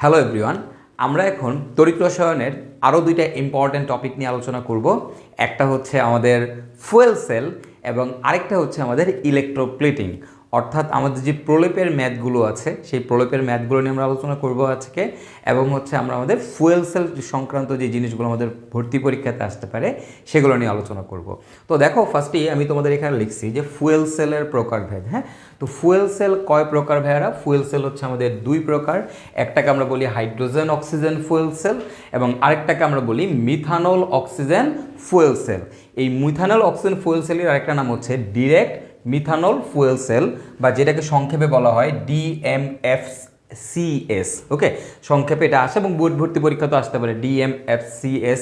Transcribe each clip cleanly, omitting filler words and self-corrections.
Hello everyone, আমরা এখন তড়িৎ রসায়নের আরও দুইটা ইম্পর্ট্যান্ট টপিক নিয়ে আলোচনা করব। একটা হচ্ছে আমাদের ফুয়েল সেল এবং আরেকটা হচ্ছে আমাদের ইলেকট্রোপ্লেটিং, অর্থাৎ আমাদের যে প্রলেপের ম্যাথগুলো আছে সেই প্রলেপের ম্যাথগুলো নিয়ে আমরা আলোচনা করব আজকে। এবং হচ্ছে আমরা আমাদের ফুয়েল সেল সংক্রান্ত যে জিনিসগুলো আমাদের ভর্তি পরীক্ষাতে আসতে পারে সেগুলো নিয়ে আলোচনা করব। তো দেখো, ফার্স্টেই আমি তোমাদের এখানে লিখছি যে ফুয়েল সেলের প্রকারভেদ। হ্যাঁ, তো ফুয়েল সেল কয় প্রকার ভাইয়ারা? ফুয়েল সেল হচ্ছে আমাদের দুই প্রকার। একটাকে আমরা বলি হাইড্রোজেন অক্সিজেন ফুয়েল সেল এবং আরেকটাকে আমরা বলি মিথানল অক্সিজেন ফুয়েল সেল। এই মিথানল অক্সিজেন ফুয়েল সেলের আরেকটা নাম হচ্ছে ডিরেক্ট মিথানল ফুয়েল সেল, বা যেটাকে সংক্ষেপে বলা হয় DMFCS। ওকে, সংক্ষেপে এটা আসে এবং বোর্ড ভর্তি পরীক্ষা তো আসতে পারে DMFCS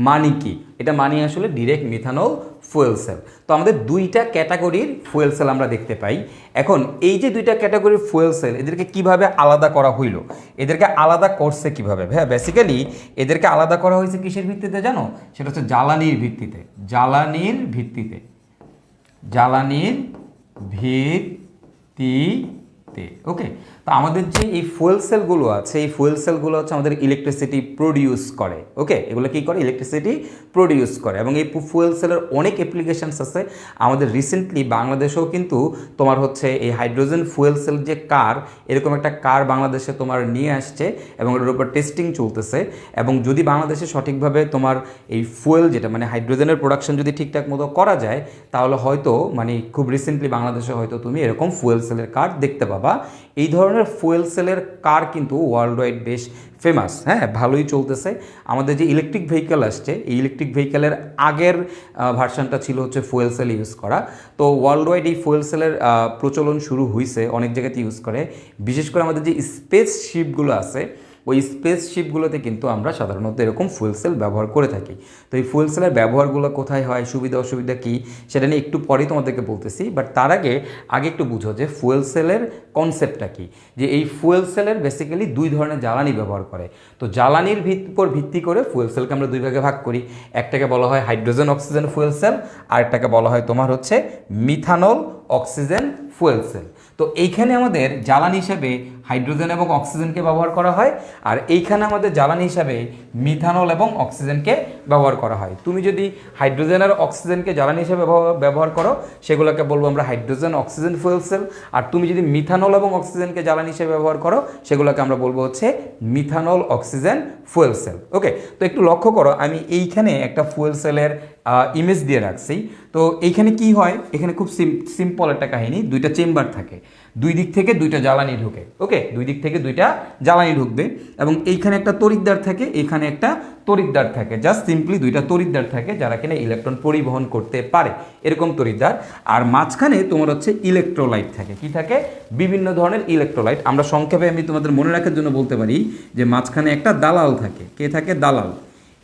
মানে কি? এটা মানে আসলে ডিরেক্ট মিথানল ফুয়েল সেল। তো আমাদের দুইটা ক্যাটাগরির ফুয়েল সেল আমরা দেখতে পাই। এখন এই যে দুইটা ক্যাটাগরির ফুয়েল সেল, এদেরকে কিভাবে আলাদা করা হইল? এদেরকে আলাদা করছে কিভাবে? হ্যাঁ, বেসিক্যালি এদেরকে আলাদা করা হয়েছে কিসের ভিত্তিতে জানো? সেটা হচ্ছে জ্বালানির ভিত্তিতে। জ্বালানির ভিত্তিতে ওকে। তো আমাদের যে এই ফুয়েল সেলগুলো আছে, এই ফুয়েল সেলগুলো হচ্ছে আমাদের ইলেকট্রিসিটি প্রডিউস করে। ওকে, এগুলো কি করে? ইলেকট্রিসিটি প্রডিউস করে। এবং এই ফুয়েল সেলের অনেক অ্যাপ্লিকেশনস আছে। আমাদের রিসেন্টলি বাংলাদেশেও কিন্তু তোমার হচ্ছে এই হাইড্রোজেন ফুয়েল সেল যে কার, এরকম একটা কার বাংলাদেশে তোমার নিয়ে আসছে এবং এর উপর টেস্টিং চলতেছে। এবং যদি বাংলাদেশে সঠিকভাবে তোমার এই ফুয়েল যেটা মানে হাইড্রোজেনের প্রোডাকশন যদি ঠিকঠাক মতো করা যায়, তাহলে হয়তো মানে খুব রিসেন্টলি বাংলাদেশে হয়তো তুমি এরকম ফুয়েল সেলের কার দেখতে পাবা। এই ধরনের ফুয়েল সেলের কার কিন্তু ওয়ার্ল্ড ওয়াইড বেশ ফেমাস। হ্যাঁ, ভালোই চলতেছে। আমাদের যে ইলেকট্রিক ভেহিক্যাল আসছে, এই ইলেকট্রিক ভেহিক্যালের আগের ভার্সনটা ছিল হচ্ছে ফুয়েল সেল ইউজ করা। তো ওয়ার্ল্ড ওয়াইড এই ফুয়েল সেলের প্রচলন শুরু হয়েছে, অনেক জায়গাতে ইউজ করে। বিশেষ করে আমাদের যে স্পেস শিপগুলো আছে, ওই স্পেস শিপগুলোতে কিন্তু আমরা সাধারণত এরকম ফুয়েল সেল ব্যবহার করে থাকি। তো এই ফুয়েল সেলের ব্যবহারগুলো কোথায় হয়, সুবিধা অসুবিধা কী, সেটা নিয়ে একটু পরেই তোমাদেরকে বলতেছি। বাট তার আগে একটু বুঝো যে ফুয়েল সেলের কনসেপ্টটা কী। যে এই ফুয়েল সেলের বেসিক্যালি দুই ধরনের জ্বালানি ব্যবহার করে। তো জ্বালানির উপর ভিত্তি করে ফুয়েল সেলকে আমরা দুই ভাগে ভাগ করি। একটাকে বলা হয় হাইড্রোজেন অক্সিজেন ফুয়েল সেল, আরেকটাকে বলা হয় তোমার হচ্ছে মিথানল অক্সিজেন ফুয়েল সেল। তো এইখানে আমাদের জ্বালানি হিসাবে হাইড্রোজেন এবং অক্সিজেনকে ব্যবহার করা হয়, আর এইখানে আমাদের জ্বালানি হিসাবে মিথানল এবং অক্সিজেনকে ব্যবহার করা হয়। তুমি যদি হাইড্রোজেন আর অক্সিজেনকে জ্বালানি হিসাবে ব্যবহার করো, সেগুলোকে বলবো আমরা হাইড্রোজেন অক্সিজেন ফুয়েল সেল। আর তুমি যদি মিথানল এবং অক্সিজেনকে জ্বালানি হিসেবে ব্যবহার করো, সেগুলোকে আমরা বলবো হচ্ছে মিথানল অক্সিজেন ফুয়েল সেল। ওকে, তো একটু লক্ষ্য করো, আমি এইখানে একটা ফুয়েল সেলের ইমেজ দিয়ে রাখছি। তো এইখানে কি হয়? এখানে খুব সিম্পল একটা কাহিনী। দুইটা চেম্বার থাকে, দুই দিক থেকে দুইটা জ্বালানি ঢুকে। ওকে, দুই দিক থেকে দুইটা জ্বালানি ঢুকবে এবং এইখানে একটা তড়িৎদ্বার থাকে, এখানে একটা তড়িৎদ্বার থাকে। জাস্ট সিম্পলি দুইটা তড়িৎদ্বার থাকে যারা কিনা ইলেকট্রন পরিবহন করতে পারে, এরকম তড়িৎদ্বার। আর মাঝখানে তোমার হচ্ছে ইলেকট্রোলাইট থাকে। কি থাকে? বিভিন্ন ধরনের ইলেকট্রোলাইট। আমরা সংক্ষেপে আমি তোমাদের মনে রাখার জন্য বলতে পারি যে মাঝখানে একটা দালাল থাকে। কে থাকে? দালাল।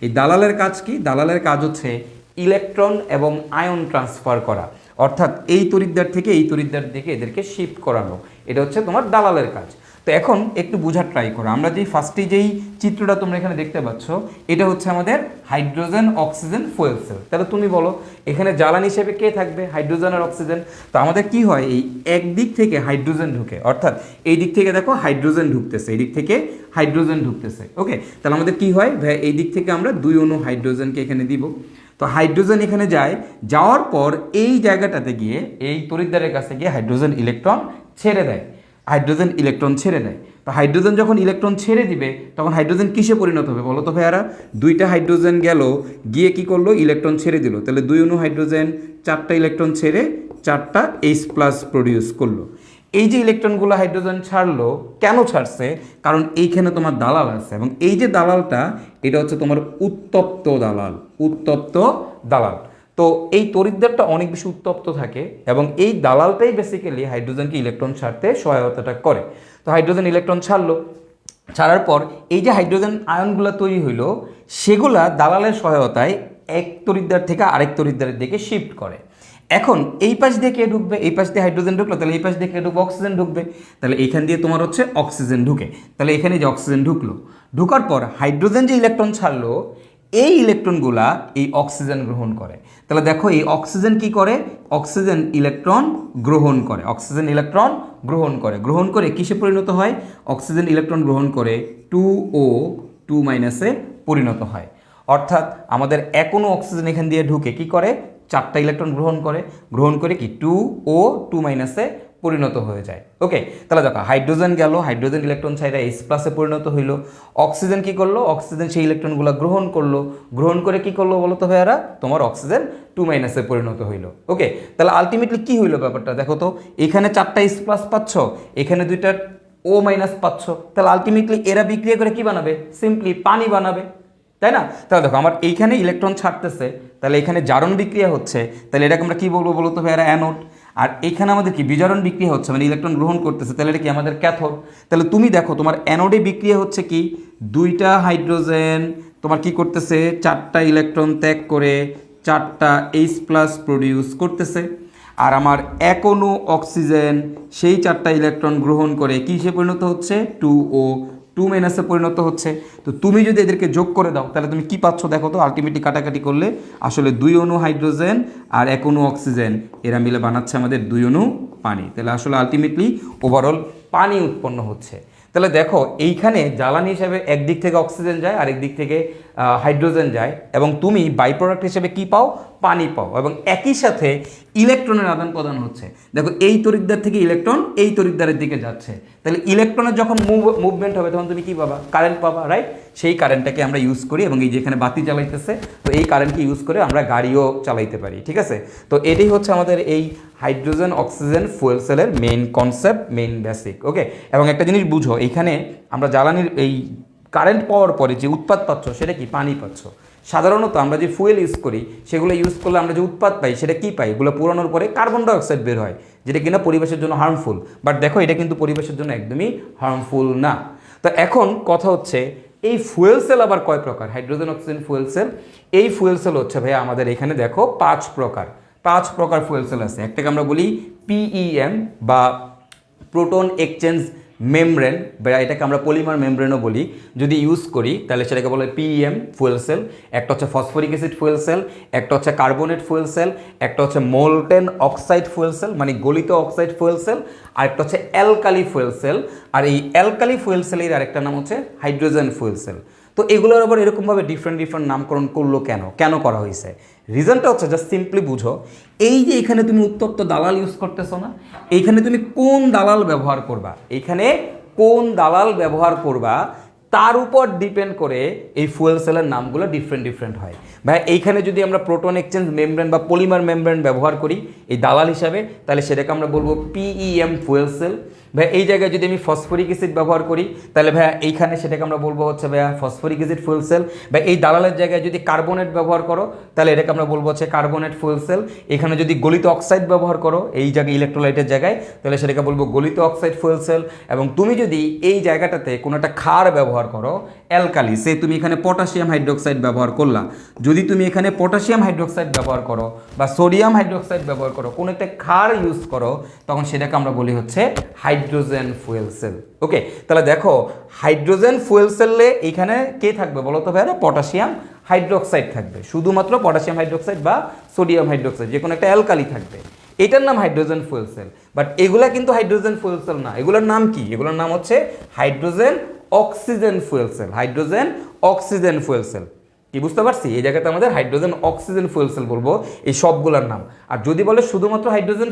এই দালালের কাজ কি? দালালের কাজ হচ্ছে ইলেকট্রন এবং আয়ন ট্রান্সফার করা, অর্থাৎ এই তড়িৎদ্বার থেকে এই তড়িৎদ্বার দিকে এদেরকে শিফট করানো। এটা হচ্ছে তোমার দালালের কাজ। তো এখন একটু বোঝার ট্রাই করো। আমরা যেই ফার্স্টে যেই চিত্রটা তোমরা এখানে দেখতে পাচ্ছ, এটা হচ্ছে আমাদের হাইড্রোজেন অক্সিজেন ফুয়েল সেল। তাহলে তুমি বলো এখানে জ্বালানি হিসেবে কে থাকবে? হাইড্রোজেন আর অক্সিজেন। তো আমাদের কি হয়? এই একদিক থেকে হাইড্রোজেন ঢুকে, অর্থাৎ এই দিক থেকে দেখো হাইড্রোজেন ঢুকতেছে, এই দিক থেকে হাইড্রোজেন ঢুকতেছে। ওকে, তাহলে আমাদের কি হয়? এই দিক থেকে আমরা দুই অণু হাইড্রোজেনকে এখানে দিব। তো হাইড্রোজেন এখানে যায়, যাওয়ার পর এই জায়গাটাতে গিয়ে এই তড়িৎদ্বারের কাছে গিয়ে হাইড্রোজেন ইলেকট্রন ছেড়ে দেয়। হাইড্রোজেন ইলেকট্রন ছেড়ে দেয়। তো হাইড্রোজেন যখন ইলেকট্রন ছেড়ে দিবে, তখন হাইড্রোজেন কিসে পরিণত হবে বলো তো ভাইয়ারা? দুইটা হাইড্রোজেন গেল, গিয়ে কি করলো? ইলেকট্রন ছেড়ে দিল। তাহলে দুই অণু হাইড্রোজেন চারটা ইলেকট্রন ছেড়ে চারটা H+ প্রডিউস করলো। এই যে ইলেকট্রনগুলো হাইড্রোজেন ছাড়লো, কেন ছাড়ছে? কারণ এইখানে তোমার দালাল আছে, এবং এই যে দালালটা, এটা হচ্ছে তোমার উত্তপ্ত দালাল। উত্তপ্ত দালাল। তো এই তড়িৎদ্বারটা অনেক বেশি উত্তপ্ত থাকে এবং এই দালালটাই বেসিক্যালি হাইড্রোজেনকে ইলেকট্রন ছাড়তে সহায়তাটা করে। তো হাইড্রোজেন ইলেকট্রন ছাড়লো, ছাড়ার পর এই যে হাইড্রোজেন আয়নগুলো তৈরি হইলো, সেগুলা দালালের সহায়তায় এক তড়িৎদ্বার থেকে আরেক তড়িৎদ্বারের দিকে শিফট করে। এখন এই পাশ দিয়ে কে ঢুকবে? এই পাশ দিয়ে হাইড্রোজেন ঢুকলো, তাহলে এই পাশ দিয়ে কে ঢুকবে? অক্সিজেন ঢুকবে। তাহলে এইখান দিয়ে তোমার হচ্ছে অক্সিজেন ঢুকে, তাহলে এখানে যে অক্সিজেন ঢুকলো, ঢুকার পর হাইড্রোজেন যে ইলেকট্রন ছাড়লো, এই ইলেকট্রনগুলা এই অক্সিজেন গ্রহণ করে। তাহলে দেখো এই অক্সিজেন কি করে, অক্সিজেন ইলেকট্রন গ্রহণ করে, অক্সিজেন ইলেকট্রন গ্রহণ করে কিসে পরিণত হয়, অক্সিজেন ইলেকট্রন গ্রহণ করে 2O2- পরিণত হয়। অর্থাৎ আমাদের এখনো অক্সিজেন এখান দিয়ে ঢুকে কি করে, 4টা ইলেকট্রন গ্রহণ করে কি 2O2- পরিণত হয়ে যায়। ওকে, তাহলে দেখো হাইড্রোজেন গেল, হাইড্রোজেন ইলেকট্রন ছাইরা H+ পরিণত হইলো। অক্সিজেন কি করলো, অক্সিজেন সেই ইলেকট্রনগুলো গ্রহণ করে কি করলো বলো তো ভাইয়ারা, তোমার অক্সিজেন 2- পরিণত হইলো। ওকে, তাহলে আলটিমেটলি কি হইলো ব্যাপারটা দেখো তো, এখানে 4টা H+ পাচ্ছ, এখানে 2টা O- পাচ্ছ, তাহলে আলটিমেটলি এরা বিক্রিয়া করে কি বানাবে, সিম্পলি পানি বানাবে, তাই না? তাহলে দেখো আমার এইখানে ইলেকট্রন ছাড়তেছে, তাহলে এখানে জারণ বিক্রিয়া হচ্ছে, তাহলে এটাকে আমরা কি বলবো বলতো ভাইয়ারা, অ্যানোড। আর এখানে আমাদের কি বিজারণ বিক্রিয়া হচ্ছে, মানে ইলেকট্রন গ্রহণ করতেছে, তাহলে এটা কি আমাদের ক্যাথোড। তাহলে তুমি দেখো তোমার অ্যানোডে বিক্রিয়া হচ্ছে কি, 2টা হাইড্রোজেন তোমার কি করতেছে, 4টা ইলেকট্রন ত্যাগ করে 4টা H+ প্রডিউস করতেছে। আর আমার এখনো অক্সিজেন সেই 4টা ইলেকট্রন গ্রহণ করে কিসে পরিণত হচ্ছে, 2O2- পরিণত হচ্ছে। তো তুমি যদি এদেরকে যোগ করে দাও তাহলে তুমি কি পাচ্ছ দেখো তো, আলটিমেটলি কাটাকাটি করলে আসলে 2 অণু হাইড্রোজেন আর 1 অণু অক্সিজেন এরা মিলে বানাচ্ছে আমাদের 2 অণু পানি। তাহলে আসলে আলটিমেটলি ওভারঅল পানি উৎপন্ন হচ্ছে। তাহলে দেখো এইখানে জ্বালানি হিসেবে একদিক থেকে অক্সিজেন যায় আর একদিক থেকে হাইড্রোজেন যায়, এবং তুমি বাই প্রোডাক্ট হিসেবে কি পাও, পানি পাও, এবং একই সাথে ইলেকট্রনের আদান প্রদান হচ্ছে। দেখো এই তড়িৎদ্বার থেকে ইলেকট্রন এই তড়িৎদ্বারের দিকে যাচ্ছে, তাহলে ইলেকট্রনের যখন মুভমেন্ট হবে তখন তুমি কি পাবা, কারেন্ট পাবা, রাইট? সেই কারেন্টটাকে আমরা ইউজ করি, এবং এই যেখানে বাতি জ্বালাইতেছে তো এই কারেন্টকে ইউজ করে আমরা গাড়িও চালাইতে পারি, ঠিক আছে? তো এটাই হচ্ছে আমাদের এই হাইড্রোজেন অক্সিজেন ফুয়েল সেলের মেইন কনসেপ্ট, মেইন বেসিক। ওকে, এবং একটা জিনিস বুঝো, এইখানে আমরা জ্বালানির এই কারেন্ট পাওয়ার পরে যে উৎপাদ পাচ্ছ সেটা কি, পানি পাচ্ছ। সাধারণত আমরা যে ফুয়েল ইউজ করি সেগুলো ইউজ করলে আমরা যে উৎপাদ পাই সেটা কি পাই, এগুলো পুরানোর পরে কার্বন ডাইঅক্সাইড বের হয়, যেটা কিনা পরিবেশের জন্য হার্মফুল। বাট দেখো এটা কিন্তু পরিবেশের জন্য একদমই হার্মফুল না। তো এখন কথা হচ্ছে এই ফুয়েল সেল আবার কয় প্রকার, হাইড্রোজেন অক্সিজেন ফুয়েল সেল। এই ফুয়েল সেল হচ্ছে ভাই আমাদের এখানে দেখো 5 প্রকার ফুয়েল সেল আছে। একটাকে আমরা বলি PEM বা প্রোটন এক্সচেঞ্জ মেমব্রেন, বা এটাকে আমরা পলিমার মেমব্রেনও বলি। যদি ইউজ করি তাহলে সেটাকে বলে PEM ফুয়েল সেল। একটা হচ্ছে ফসফরিক অ্যাসিড ফুয়েল সেল, একটা হচ্ছে কার্বনেট ফুয়েল সেল, একটা হচ্ছে মোল্টেন অক্সাইড ফুয়েল সেল মানে গলিত অক্সাইড ফুয়েল সেল, আর একটা হচ্ছে অ্যালকালি ফুয়েল সেল। আর এই অ্যালকালি ফুয়েল সেলের আরেকটা নাম হচ্ছে হাইড্রোজেন ফুয়েল সেল। তো এগুলোর আবার এরকমভাবে ডিফারেন্ট নামকরণ করলো কেন করা হয়েছে, রিজনটা হচ্ছে জাস্ট সিম্পলি বুঝো, এই যে এখানে তুমি উত্তপ্ত দালাল ইউজ করতেছো না, এইখানে তুমি কোন দালাল ব্যবহার করবা, এইখানে কোন দালাল ব্যবহার করবা তার উপর ডিপেন্ড করে এই ফুয়েল সেলের নামগুলো ডিফারেন্ট হয়। ভাই এইখানে যদি আমরা প্রোটন এক্সচেঞ্জ মেমব্রেন বা পলিমার মেমব্রেন ব্যবহার করি এই দালাল হিসাবে, তাহলে সেটাকে আমরা বলবো PEM ফুয়েল সেল। ভাই এই জায়গায় যদি আমি ফসফরিক অ্যাসিড ব্যবহার করি তাহলে ভাইয়া এইখানে সেটাকে আমরা বলবো হচ্ছে ভাইয়া ফসফরিক অ্যাসিড ফুয়েল সেল। বা এই দালালের জায়গায় যদি কার্বনেট ব্যবহার করো তাহলে এটাকে আমরা বলবো হচ্ছে কার্বনেট ফুয়েল সেল। এখানে যদি গলিত অক্সাইড ব্যবহার করো এই জায়গায় ইলেকট্রোলাইটের জায়গায় তাহলে সেটাকে বলবো গলিত অক্সাইড ফুয়েল সেল। এবং তুমি যদি এই জায়গাটাতে কোনো একটা ক্ষার ব্যবহার করো অ্যালকালি, সে তুমি এখানে পটাশিয়াম হাইড্রোক্সাইড ব্যবহার করলা, যদি তুমি এখানে পটাশিয়াম হাইড্রোক্সাইড ব্যবহার করো বা সোডিয়াম হাইড্রোক্সাইড ব্যবহার করো, কোনো একটা ক্ষার ইউজ করো, তখন সেটাকে আমরা বলি হচ্ছে হাইড্রোজেন ফুয়েল সেল। ওকে, তাহলে দেখো হাইড্রোজেন ফুয়েল সেলে এখানে কে থাকবে বলো তো ভাইরা, পটাশিয়াম হাইড্রোক্সাইড থাকবে, শুধুমাত্র পটাশিয়াম হাইড্রোক্সাইড বা সোডিয়াম হাইড্রোক্সাইড যে কোনো একটা অ্যালকালি থাকবে, এটার নাম হাইড্রোজেন ফুয়েল সেল। বাট এগুলা কিন্তু হাইড্রোজেন ফুয়েল সেল না, এগুলোর নাম কি, এগুলোর নাম হচ্ছে hydrogen oxygen fuel cell, hydrogen oxygen fuel cell. কি বুঝতে পারছি, এই জায়গাতে আমাদের হাইড্রোজেন অক্সিজেন ফুয়েল সেল বলবো এই সবগুলোর নাম। আর যদি বলে শুধুমাত্র হাইড্রোজেন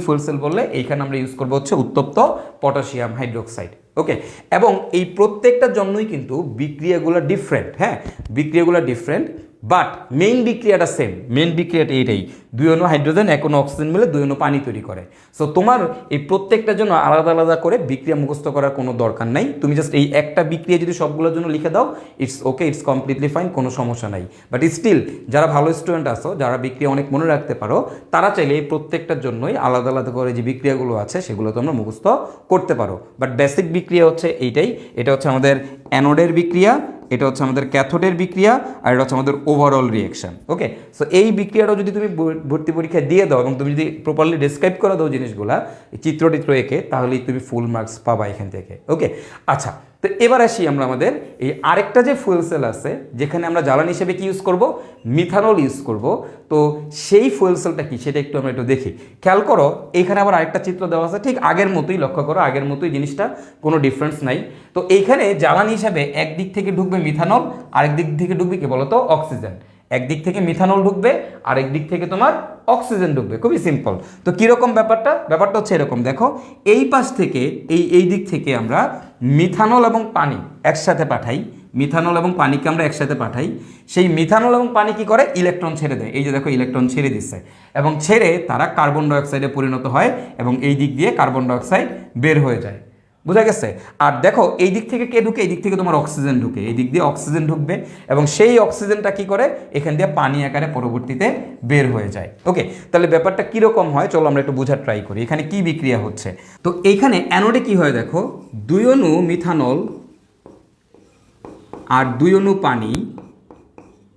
ফুয়েল সেল বললে এইখানে আমরা ইউজ করবো হচ্ছে উত্তপ্ত পটাশিয়াম হাইড্রোক্সাইড। ওকে, এবং এই প্রত্যেকটার জন্যই কিন্তু বিক্রিয়াগুলো ডিফারেন্ট, হ্যাঁ বিক্রিয়াগুলো ডিফারেন্ট, বাট মেইন বিক্রিয়াটা সেম। মেইন বিক্রিয়াটা এইটাই, 2 অণু হাইড্রোজেন 1 অণু অক্সিজেন মিলে 2 অণু পানি তৈরি করে। সো তোমার এই প্রত্যেকটার জন্য আলাদা আলাদা করে বিক্রিয়া মুখস্থ করার কোনো দরকার নাই, তুমি জাস্ট এই একটা বিক্রিয়া যদি সবগুলোর জন্য লিখে দাও it's okay, it's completely fine, কোনো সমস্যা নাই। বাট স্টিল যারা ভালো স্টুডেন্ট আসো, যারা বিক্রিয়া অনেক মনে রাখতে পারো, তারা চাইলে এই প্রত্যেকটার জন্যই আলাদা আলাদা করে যে বিক্রিয়াগুলো আছে সেগুলো তোমরা মুখস্থ করতে পারো। বাট বেসিক বিক্রিয়া হচ্ছে এইটাই, এটা হচ্ছে আমাদের অ্যানোডের বিক্রিয়া, এটা হচ্ছে আমাদের ক্যাথোডের বিক্রিয়া, আর এটা হচ্ছে আমাদের ওভারঅল রিঅ্যাকশন। ওকে, সো এই বিক্রিয়াটাও যদি তুমি ভর্তি পরীক্ষায় দিয়ে দাও এবং তুমি যদি প্রপারলি ডিসক্রাইব করে দাও জিনিসগুলা চিত্র এঁকে, তাহলেই তুমি ফুল মার্কস পাবা এখান থেকে। ওকে, আচ্ছা তো এবার আসি আমরা আমাদের এই আরেকটা যে ফুয়েল সেল আছে যেখানে আমরা জ্বালানি হিসেবে কি ইউজ করব, মিথানল ইউজ করব। তো সেই ফুয়েল সেলটা কি সেটা আমরা একটু দেখি। খেয়াল করো এইখানে আবার আরেকটা চিত্র দেওয়া আছে, ঠিক আগের মতোই, লক্ষ্য করো আগের মতোই জিনিসটা, কোনো ডিফারেন্স নাই। তো এইখানে জ্বালানি হিসাবে একদিক থেকে ঢুকবে মিথানল, আরেক দিক থেকে ঢুকবে কি বলতো, অক্সিজেন। একদিক থেকে মিথানল ঢুকবে, আরেক দিক থেকে তোমার অক্সিজেন ঢুকবে, খুবই সিম্পল। তো কীরকম ব্যাপারটা হচ্ছে এরকম, দেখো এই পাশ থেকে এই দিক থেকে আমরা মিথানল এবং পানি একসাথে পাঠাই, মিথানল এবং পানিকে আমরা একসাথে পাঠাই। সেই মিথানল এবং পানি কি করে, ইলেকট্রন ছেড়ে দেয়। এই যে দেখো ইলেকট্রন ছেড়ে দিচ্ছে, এবং ছেড়ে তারা কার্বন ডাইঅক্সাইডে পরিণত হয়, এবং এই দিক দিয়ে কার্বন ডাইঅক্সাইড বের হয়ে যায়। বোঝা গেছে? আর দেখো এই দিক থেকে কে ঢুকে, এই দিক থেকে তোমার অক্সিজেন ঢুকে, এই দিক দিয়ে অক্সিজেন ঢুকবে, এবং সেই অক্সিজেনটা কি করে, এখান দিয়ে পানি আকারে পরবর্তীতে বের হয়ে যায়। ওকে, তাহলে ব্যাপারটা কীরকম হয় চলো আমরা একটু বোঝার ট্রাই করি। এখানে কি বিক্রিয়া হচ্ছে, তো এইখানে অ্যানোডে কি হয় দেখো, 2 অণু মিথানল আর 2 অণু পানি,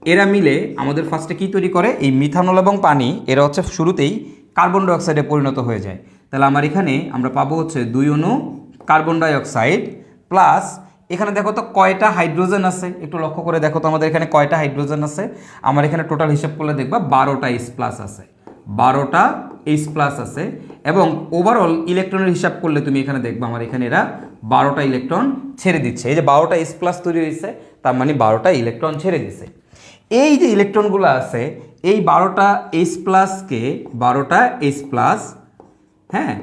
এরা মিলে আমাদের ফার্স্টে কি তৈরি করে, এই মিথানল এবং পানি এরা হচ্ছে শুরুতেই কার্বন ডাইঅক্সাইডে পরিণত হয়ে যায়। তাহলে আমার এখানে আমরা পাবো হচ্ছে 2 অণু কার্বন ডাইঅক্সাইড প্লাস, এখানে দেখো তো কয়টা হাইড্রোজেন আছে, একটু লক্ষ্য করে দেখো তো আমাদের এখানে কয়টা হাইড্রোজেন আছে। আমার এখানে টোটাল হিসাব করলে দেখবা 12টা H প্লাস আছে, 12টা H প্লাস আছে। এবং ওভারঅল ইলেকট্রনের হিসাব করলে তুমি এখানে দেখবা আমার এখানে এরা 12টা ইলেকট্রন ছেড়ে দিচ্ছে। এই যে 12টা H প্লাস তৈরি হয়েছে, তার মানে 12টা ইলেকট্রন ছেড়ে দিচ্ছে। এই যে ইলেকট্রনগুলো আছে, এই 12টা H প্লাসকে, 12টা H প্লাস, হ্যাঁ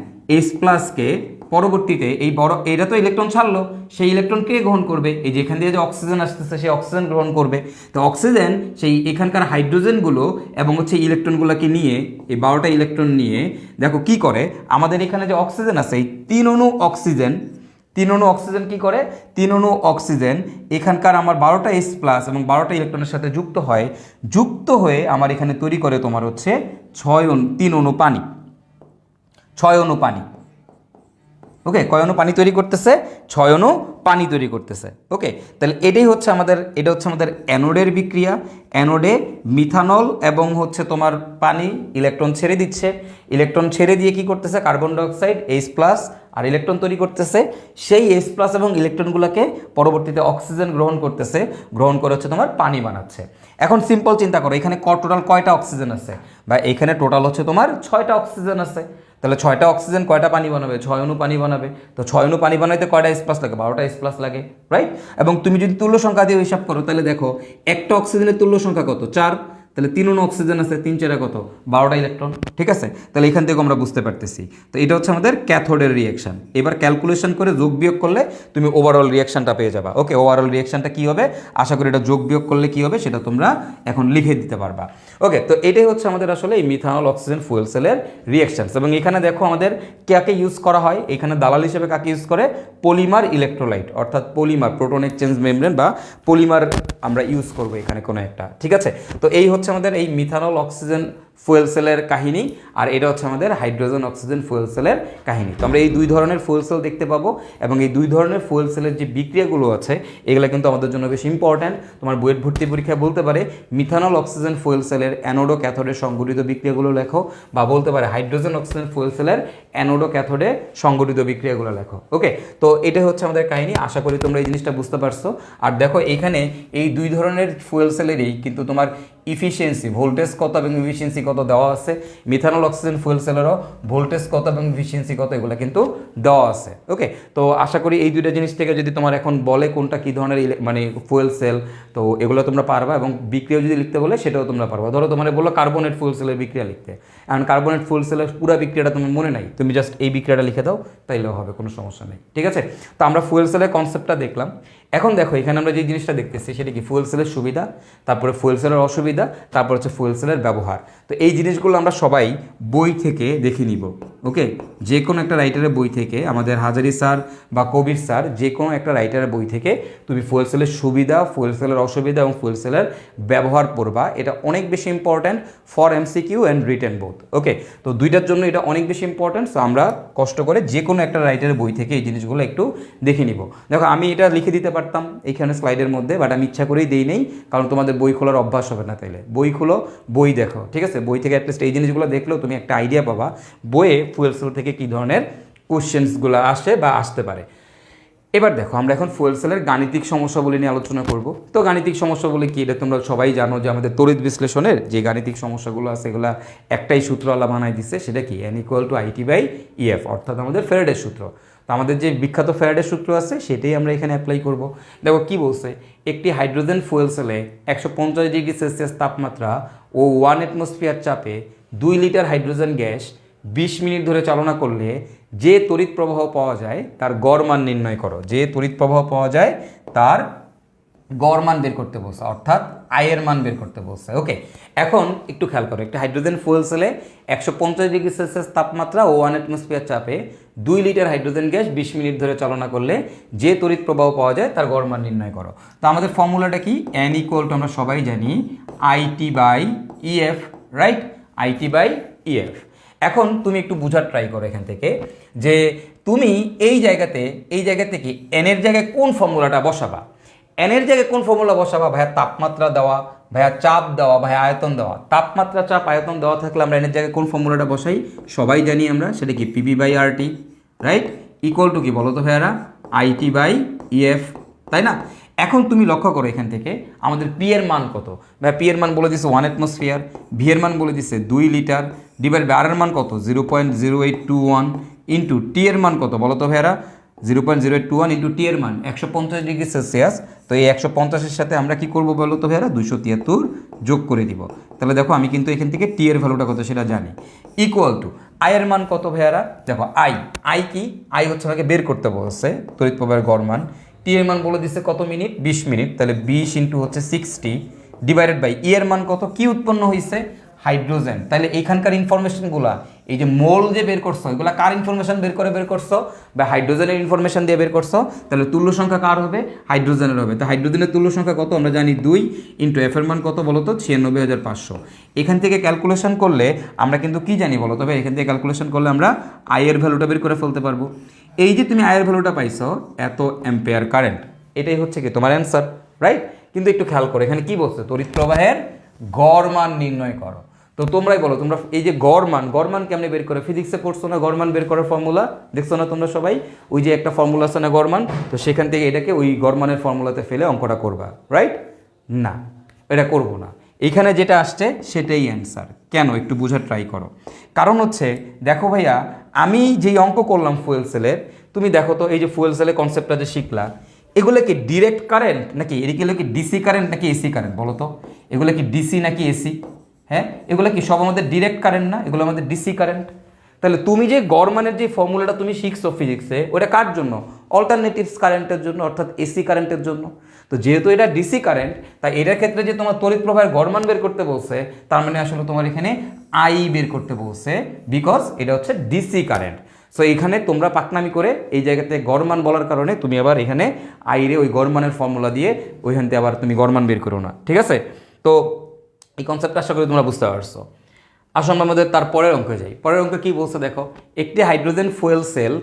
H প্লাসকে পরবর্তীতে এই এটা তো ইলেকট্রন ছাড়লো, সেই ইলেকট্রন কে গ্রহণ করবে, এই যে এখান দিয়ে যে অক্সিজেন আসতেছে সেই অক্সিজেন গ্রহণ করবে। তো অক্সিজেন সেই এখানকার হাইড্রোজেনগুলো এবং হচ্ছে ইলেকট্রনগুলোকে নিয়ে, এই 12টা ইলেকট্রন নিয়ে দেখো কি করে, আমাদের এখানে যে অক্সিজেন আছে এই 3 অণু অক্সিজেন, 3 অণু অক্সিজেন কি করে, 3 অণু অক্সিজেন এখানকার আমার 12টা H প্লাস এবং 12টা ইলেকট্রনের সাথে যুক্ত হয়ে আমার এখানে তৈরি করে তোমার হচ্ছে 3 অণু পানি, 6 অণু পানি। ওকে, কয় অণু পানি তৈরি করতেছে, 6 অণু পানি তৈরি করতেছে। ওকে, তাহলে এটা হচ্ছে আমাদের অ্যানোডের বিক্রিয়া। অ্যানোডে মিথানল এবং হচ্ছে তোমার পানি ইলেকট্রন ছেড়ে দিচ্ছে, ইলেকট্রন ছেড়ে দিয়ে কি করতেছে, কার্বন ডাইঅক্সাইড H প্লাস আর ইলেকট্রন তৈরি করতেছে। সেই H প্লাস এবং ইলেকট্রনগুলোকে পরবর্তীতে অক্সিজেন গ্রহণ করতেছে, গ্রহণ করে হচ্ছে তোমার পানি বানাচ্ছে। এখন সিম্পল চিন্তা করো, এখানে টোটাল কয়টা অক্সিজেন আছে, বা এখানে টোটাল হচ্ছে তোমার 6টা অক্সিজেন আছে। তাহলে 6টা অক্সিজেন কয়টা পানি বানাবে, 6 অণু পানি বানাবে। তো 6 অণু পানি বানাইতে কয়টা H প্লাস লাগে, 12টা H প্লাস লাগে, রাইট? এবং তুমি যদি তুল্য সংখ্যা দিয়ে হিসাব করো তাহলে দেখো একটা অক্সিজেনের তুল্য সংখ্যা কত, 4। তাহলে 3 অণু অক্সিজেন আছে, 3 4 কত, 12টা ইলেকট্রন। ঠিক আছে, তাহলে এখান থেকে আমরা বুঝতে পারতেছি। তো এটা হচ্ছে আমাদের ক্যাথোডের রিয়াকশন। এবার ক্যালকুলেশন করে যোগ বিয়োগ করলে তুমি ওভারঅল রিয়াকশনটা পেয়ে যাবা। ওকে, ওভারঅল রিয়াকশনটা কি হবে, আশা করি এটা যোগ বিয়োগ করলে কি হবে সেটা তোমরা এখন লিখে দিতে পারবা। ওকে, তো এটাই হচ্ছে আমাদের আসলে এই মিথানল অক্সিজেন ফুয়েল সেলের রিয়াকশনস। এবং এখানে দেখো আমাদের কাকে ইউজ করা হয়, এখানে দালাল হিসেবে কাকে ইউজ করে, পলিমার ইলেকট্রোলাইট, অর্থাৎ পলিমার প্রোটন এক্সচেঞ্জ মেমব্রেন বা পলিমার আমরা ইউজ করবো এখানে কোনো একটা। ঠিক আছে, তো এই হচ্ছে আমাদের এই মিথানল অক্সিজেন ফুয়েল সেলের কাহিনী, আর এটা হচ্ছে আমাদের হাইড্রোজেন অক্সিজেন ফুয়েল সেলের কাহিনী। তো আমরা এই 2 ধরনের ফুয়েল সেল দেখতে পাবো, এবং এই 2 ধরনের ফুয়েল সেলের যে বিক্রিয়াগুলো আছে এগুলো কিন্তু আমাদের জন্য বেশ ইম্পর্ট্যান্ট। তোমার বইয়ের ভর্তি পরীক্ষায় বলতে পারে মিথানল অক্সিজেন ফুয়েল সেলের অ্যানোডো ক্যাথোডে সংঘটিত বিক্রিয়াগুলো লেখো, বা বলতে পারে হাইড্রোজেন অক্সিজেন ফুয়েল সেলের অ্যানোডো ক্যাথোডে সংঘটিত বিক্রিয়াগুলো লেখো। ওকে, তো এটা হচ্ছে আমাদের কাহিনী। আশা করি তোমরা এই জিনিসটা বুঝতে পারছো। আর দেখো এখানে এই 2 ধরনের ফুয়েল সেলেরই কিন্তু তোমার ইফিসিয়েন্সি, ভোল্টেজ কত এবং ইফিসিয়েন্সি কত দেওয়া আছে। মিথানল অক্সিজেন ফুয়েল সেলেরও ভোল্টেজ কত এবং ইফিসিয়েন্সি কত এগুলো কিন্তু দেওয়া আছে। ওকে, তো আশা করি এই 2টা জিনিস থেকে যদি তোমার এখন বলে কোনটা কী ধরনের মানে ফুয়েল সেল, তো এগুলো তোমরা পারবা। এবং বিক্রিয়া যদি লিখতে বলে সেটাও তোমরা পারবা। ধরো তোমার বললো কার্বনেট ফুয়েল সেলের বিক্রিয়া লিখতে, এখন কার্বনেট ফুয়েল সেলের পুরো বিক্রিয়াটা তোমার মনে নাই, তুমি জাস্ট এই বিক্রিয়াটা লিখে দাও, তাইলেও হবে, কোনো সমস্যা নেই। ঠিক আছে, তো আমরা ফুয়েল সেলের কনসেপ্টটা দেখলাম। এখন দেখো এখানে আমরা যে জিনিসটা দেখতেছি সেটা কি, ফুয়েল সেলের সুবিধা, তারপরে ফুয়েল সেলের অসুবিধা, তারপর হচ্ছে ফুয়েল সেলের ব্যবহার। তো এই জিনিসগুলো আমরা সবাই বই থেকে দেখে নিব। ওকে, যে কোনো একটা রাইটারের বই থেকে, আমাদের হাজারি স্যার বা কবির স্যার যে কোনো একটা রাইটারের বই থেকে তুমি ফুয়েল সেলের সুবিধা, ফুয়েল সেলের অসুবিধা এবং ফুয়েল সেলের ব্যবহার পড়বা। এটা অনেক বেশি important for MCQ and written both. Okay, তো 2টার জন্য এটা অনেক বেশি ইম্পর্ট্যান্ট। সো আমরা কষ্ট করে যে কোনো একটা রাইটারের বই থেকে এই জিনিসগুলো একটু দেখে নিব। দেখো আমি এটা লিখে দিতে পারতাম এইখানে স্লাইডের মধ্যে, বাট আমি ইচ্ছা করেই দিই নেই, কারণ তোমাদের বই খোলার অভ্যাস হবে না। তাইলে বই খুলো, বই দেখো। ঠিক আছে, বই থেকে অ্যাটলিস্ট এই জিনিসগুলো দেখলেও তুমি একটা আইডিয়া পাবা বইয়ে ফুয়েল সেল থেকে কী ধরনের কোশ্চেন্সগুলো আসে বা আসতে পারে। এবার দেখো আমরা এখন ফুয়েল সেলের গাণিতিক সমস্যাগুলি নিয়ে আলোচনা করব। তো গাণিতিক সমস্যাগুলি কি, এটা তোমরা সবাই জানো যে আমাদের তড়িৎ বিশ্লেষণের যে গাণিতিক সমস্যাগুলো আছে এগুলো একটাই সূত্র আলা বানাই দিচ্ছে, সেটা কি N=IT/EF, অর্থাৎ আমাদের ফ্যারাডের সূত্র। তো আমাদের যে বিখ্যাত ফ্যারাডের সূত্র আছে সেটাই আমরা এখানে অ্যাপ্লাই করব। দেখো কি বলছে, একটি হাইড্রোজেন ফুয়েল সেলে 150 ডিগ্রি সেলসিয়াস তাপমাত্রা ও 1 অ্যাটমসফিয়ার চাপে 2 লিটার হাইড্রোজেন গ্যাস 20 মিনিট ধরে চালনা করলে যে তড়িৎ প্রবাহ পাওয়া যায় তার গড় মান নির্ণয় করো। যে তড়িৎ প্রবাহ পাওয়া যায় তার গড় মান বের করতে বলছে, অর্থাৎ আয়ের মান বের করতে বলছে। ওকে, এখন একটু খেয়াল করো, একটা হাইড্রোজেন ফুয়েল সেলে 150 ডিগ্রি সেলসিয়াস তাপমাত্রা ও 1 অ্যাটমসফিয়ার চাপে 2 লিটার হাইড্রোজেন গ্যাস 20 মিনিট ধরে চালনা করলে যে তড়িৎ প্রবাহ পাওয়া যায় তার গড় মান নির্ণয় করো। তো আমাদের ফর্মুলাটা কি, N= আমরা সবাই জানি IT/EF, রাইট, IT/EF। এখন তুমি একটু বোঝার ট্রাই করো এখান থেকে যে তুমি এই জায়গা থেকে এনের জায়গায় কোন ফর্মুলাটা বসাবা। এনের জায়গায় কোন ফর্মুলা বসাবা? ভাইয়া তাপমাত্রা দেওয়া, ভাইয়া চাপ দেওয়া, ভাইয়া আয়তন দেওয়া। তাপমাত্রা, চাপ, আয়তন দেওয়া থাকলে আমরা এনের জায়গায় কোন ফর্মুলাটা বসাই সবাই জানি আমরা, সেটা কি PV/RT, রাইট, ইকুয়াল টু কি বলো তো ভাইয়ারা, IT/EF, তাই না? এখন তুমি লক্ষ্য করো এখান থেকে আমাদের পি এর মান কত। ভাই পি এর মান বলে দিছে 1 অ্যাটমসফিয়ার, ভি এর মান বলে দিছে 2 লিটার, ডিভাইড বাই আর এর মান কত 0.0821, ইন্টু টি এর মান কত বলো তো ভাইয়ারা 0.0821, ইন্টু টি এর মান 150 ডিগ্রি সেলসিয়াস। তো এই 150-এর সাথে আমরা কি করব বলো তো ভাইয়ারা 273 যোগ করে দিব। তাহলে দেখো আমি কিন্তু এখান থেকে টি এর ভ্যালুটা কত সেটা জানি। ইকুয়াল টু আই এর মান কত ভাইয়ারা, দেখো আই কি, আই হচ্ছে আমাকে বের করতে বলছে তড়িৎ প্রবাহের গড় মান। টি এর মান বলে দিচ্ছে কত মিনিট, 20 মিনিট, তাহলে 20 ইন্টু হচ্ছে 60 ডিভাইডেড বাই ই এর মান কত, কি উৎপন্ন হয়েছে, হাইড্রোজেন। তাহলে এইখানকার ইনফরমেশনগুলা এই যে মোল যে বের করছো এগুলা কার ইনফরমেশন বের করছো, বা হাইড্রোজেনের ইনফরমেশন দিয়ে বের করছো। তাহলে তুল্য সংখ্যা কার হবে, হাইড্রোজেনের হবে। তো হাইড্রোজেনের তুল্য সংখ্যা কত আমরা জানি 2, ইন্টু এফ এর মান কত বলো তো 96,500। এখান থেকে ক্যালকুলেশন করলে আমরা কিন্তু কি জানি বলো, তবে এখান থেকে ক্যালকুলেশন করলে আমরা আই এর ভ্যালুটা বের করে ফেলতে পারবো। এই যে তুমি আয়ের ভ্যালুটা পাইছো এত অ্যাম্পিয়ার কারেন্ট, এটাই হচ্ছে কি তোমার অ্যান্সার, রাইট। কিন্তু একটু খেয়াল করো এখানে কি বলছে, তড়িৎ প্রবাহের গড় মান নির্ণয় করো। তো তোমরাই বলো, তোমরা এই যে গড় মান কেমনে বের করে, ফিজিক্সে পড়ছো না গড় মান বের করার ফর্মুলা, দেখছো না তোমরা সবাই, ওই যে একটা ফর্মুলা আছে না গড় মান, তো সেখান থেকে এটাকে ওই গড় মানের ফর্মুলাতে ফেলে অঙ্কটা করবা, রাইট। না, এটা করবো না, এইখানে যেটা আসছে সেটাই অ্যান্সার। কেন একটু বোঝার ট্রাই করো। কারণ হচ্ছে দেখো ভাইয়া, আমি যেই অঙ্ক করলাম ফুয়েল সেলের, তুমি দেখো তো এই যে ফুয়েল সেলের কনসেপ্টটা যে শিখলা, এগুলো কি ডিরেক্ট কারেন্ট নাকি এগুলো কি ডিসি কারেন্ট নাকি এসি কারেন্ট বলো তো, এগুলো কি ডিসি নাকি এসি? হ্যাঁ, এগুলো কি সব আমাদের ডিরেক্ট কারেন্ট না, এগুলো আমাদের ডিসি কারেন্ট। তাহলে তুমি যে গড় মানের যে ফর্মুলাটা তুমি শিখছো ফিজিক্সে, ওটা কার জন্য, অল্টারনেটিভস কারেন্টের জন্য, অর্থাৎ এসি কারেন্টের জন্য। তো যেহেতু এটা ডিসি কারেন্ট, তাই এটার ক্ষেত্রে যে তোমার তড়িৎ প্রবাহের গড় মান বের করতে বলছে, তার মানে আসলে তোমার এখানে আই বের করতে বলছে, বিকজ এটা হচ্ছে ডিসি কারেন্ট। সো এখানে তোমরা পাকনামি করে এই জায়গাতে গড় মান বলার কারণে তুমি আবার এখানে আইরে ওই গড় মানের ফর্মুলা দিয়ে ওইখান থেকে আবার তুমি গড় মান বের করো না, ঠিক আছে? তো এই কনসেপ্টটা আশা করি তোমরা বুঝতে পারছো। আসলে আমরা আমাদের তার পরের অঙ্কে যাই। পরের অঙ্কে কী বলছে দেখো, একটি hydrogen fuel cell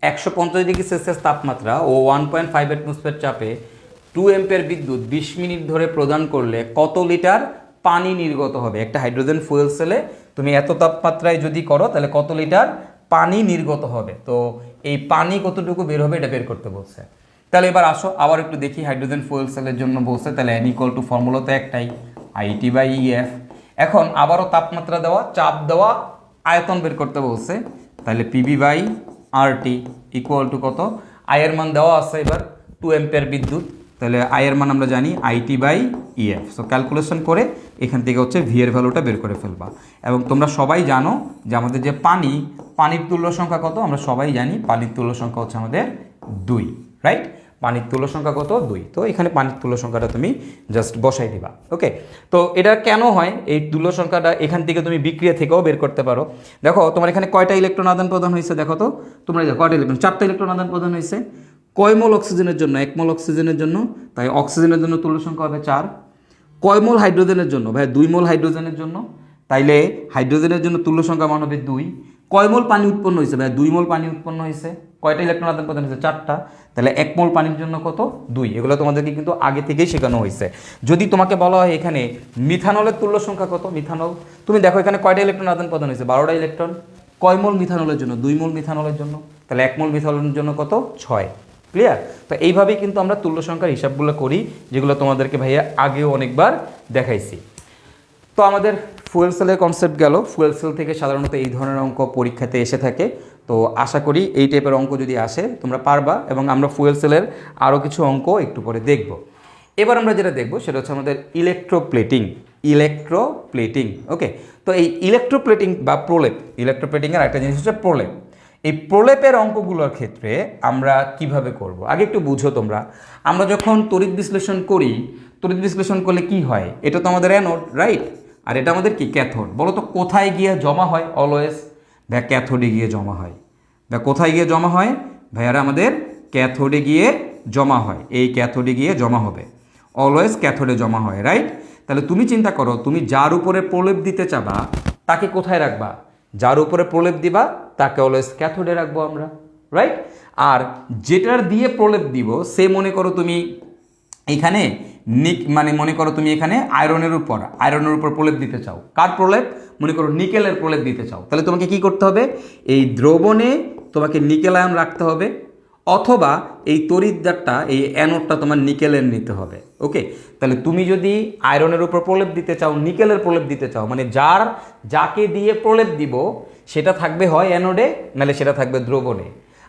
150 degree Celsius তাপমাত্রা ও 1.5 অ্যাটমসফিয়ার চাপে 2 অ্যাম্পিয়ার বিদ্যুৎ 20 মিনিট ধরে প্রদান করলে কত লিটার পানি নির্গত হবে। একটা হাইড্রোজেন ফুয়েল সেলে তুমি এত তাপমাত্রায় যদি করো তাহলে কত লিটার পানি নির্গত হবে। তো এই পানি কতটুকু বের হবে এটা বের করতে বলছে। তাহলে এবার আসো আবার একটু দেখি হাইড্রোজেন ফুয়েল সেলের জন্য বলছে, তাহলে N= ফর্মুলা তো একটাই, IT/EF। এখন আবারও তাপমাত্রা দেওয়া, চাপ দেওয়া, আয়তন বের করতে বলছে, তাহলে PV/RT ইকুয়াল টু কত, আয়ের মান দেওয়া আছে এবার 2 অ্যাম্পিয়ার বিদ্যুৎ, তাহলে আয়ের মান আমরা জানি IT/EF। সো ক্যালকুলেশন করে এখান থেকে হচ্ছে ভি এর ভ্যালুটা বের করে ফেলবা। এবং তোমরা সবাই জানো যে আমাদের যে পানির তুল্য সংখ্যা কত, আমরা সবাই জানি পানির তুল্য সংখ্যা হচ্ছে আমাদের 2, রাইট। পানির তুল্য সংখ্যা কত, 2। তো এখানে পানির তুল্য সংখ্যাটা তুমি জাস্ট বসাই দিবা, ওকে। তো এটা কেন হয়, এই তুল্য সংখ্যাটা এখান থেকে তুমি বিক্রিয়া থেকেও বের করতে পারো। দেখো তোমার এখানে কয়টা ইলেকট্রন আদান প্রদান হয়েছে, দেখো তো তোমরা কয়টা ইলেকট্রন, 4টা ইলেকট্রন আদান প্রদান হয়েছে। কয় মোল অক্সিজেনের জন্য, 1 মোল অক্সিজেনের জন্য, তাই অক্সিজেনের জন্য তুল্য সংখ্যা হবে 4। কয় মোল হাইড্রোজেনের জন্য, ভাই 2 মোল হাইড্রোজেনের জন্য, তাইলে হাইড্রোজেনের জন্য তুল্য সংখ্যা মান হবে 2। কয় মোল পানি উৎপন্ন হয়েছে, ভাই 2 মোল পানি উৎপন্ন হয়েছে। কয়টা ইলেকট্রন আদান প্রদান হয়েছে, 4টা, তাহলে 1 মোল পানির জন্য কত, 2। এগুলো তোমাদেরকে কিন্তু আগে থেকেই শেখানো হয়েছে। যদি তোমাকে বলা হয় এখানে মিথানলের তুল্য সংখ্যা কত, মিথানল, তুমি দেখো এখানে কয়টা ইলেকট্রন আদান প্রদান হয়েছে, 12টা ইলেকট্রন। কয় মোল মিথানলের জন্য, 2 মোল মিথানলের জন্য, তাহলে 1 মোল মিথানলের জন্য কত, 6, ক্লিয়ার? তো এইভাবেই কিন্তু আমরা তুল্য সংখ্যার হিসাবগুলো করি, যেগুলো তোমাদেরকে ভাইয়া আগেও অনেকবার দেখাইছি। তো আমাদের ফুয়েল সেলের কনসেপ্ট গেল। ফুয়েল সেল থেকে সাধারণত এই ধরনের অঙ্ক পরীক্ষাতে এসে থাকে। তো আশা করি এই টাইপের অঙ্ক যদি আসে তোমরা পারবা, এবং আমরা ফুয়েল সেলের আরও কিছু অঙ্ক একটু পরে দেখব। এবার আমরা যেটা দেখব সেটা হচ্ছে আমাদের ইলেকট্রোপ্লেটিং। ওকে, তো এই ইলেকট্রোপ্লেটিং বা প্রলেপ, ইলেকট্রোপ্লেটিংয়ের একটা জিনিস হচ্ছে প্রলেপ। এই প্রলেপের অঙ্কগুলোর ক্ষেত্রে আমরা কিভাবে করব আগে একটু বুঝো তোমরা। আমরা যখন তড়িৎ বিশ্লেষণ করি, তড়িৎ বিশ্লেষণ করলে কি হয়? এটা তো আমাদের অ্যানোড, রাইট? আর এটা আমাদের কি ক্যাথোড। বলো তো কোথায় গিয়ে জমা হয়? অলওয়েজ ভাই ক্যাথোডে গিয়ে জমা হয়। ভাই কোথায় গিয়ে জমা হয়? ভাইয়ারা আমাদের ক্যাথোডে গিয়ে জমা হয়। এই ক্যাথোডে গিয়ে জমা হবে, অলওয়েজ ক্যাথোডে জমা হয়, রাইট? তাহলে তুমি চিন্তা করো, তুমি যার উপরে প্রলেপ দিতে চাবা তাকে কোথায় রাখবা? যার উপরে প্রলেপ দিবা তাকে অলওয়েজ ক্যাথোডে রাখবো আমরা, রাইট? আর যেটার দিয়ে প্রলেপ দিব সে মনে করো তুমি এখানে মনে করো তুমি এখানে আয়রনের উপর প্রলেপ দিতে চাও। কার প্রলেপ? মনে করো নিকেলের প্রলেপ দিতে চাও। তাহলে তোমাকে কি করতে হবে? এই দ্রবণে তোমাকে নিকেল আয়ন রাখতে হবে, অথবা এই তড়িৎদ্বারটা, এই অ্যানোডটা তোমার নিকেলের নিতে হবে। ওকে, তাহলে তুমি যদি আয়রনের উপর প্রলেপ দিতে চাও, নিকেলের প্রলেপ দিতে চাও, মানে যাকে দিয়ে প্রলেপ দিব সেটা থাকবে হয় অ্যানোডে, নাহলে সেটা থাকবে দ্রবণে।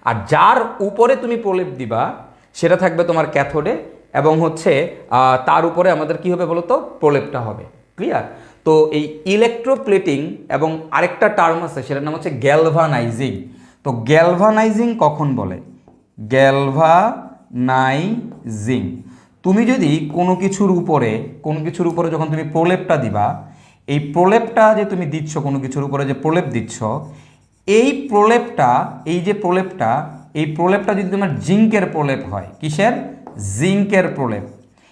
আর যার উপরে তুমি প্রলেপ দিবা সেটা থাকবে তোমার ক্যাথোডে, এবং হচ্ছে তার উপরে আমাদের কি হবে বলো তো? প্রলেপটা হবে। ক্লিয়ার? তো এই ইলেকট্রোপ্লেটিং এবং আরেকটা টার্ম আছে, সেটার নাম হচ্ছে গ্যালভানাইজিং। তো গ্যালভানাইজিং কখন বলে? গ্যালভানাইজিং তুমি যদি কোনো কিছুর উপরে যখন তুমি প্রলেপটা দিবা, এই প্রলেপটা যে তুমি দিচ্ছ, কোনো কিছুর উপরে যে প্রলেপ দিচ্ছ, এই প্রলেপটা যদি তোমার জিঙ্কের প্রলেপ হয়, কিসের? জিঙ্কের প্রলেপ।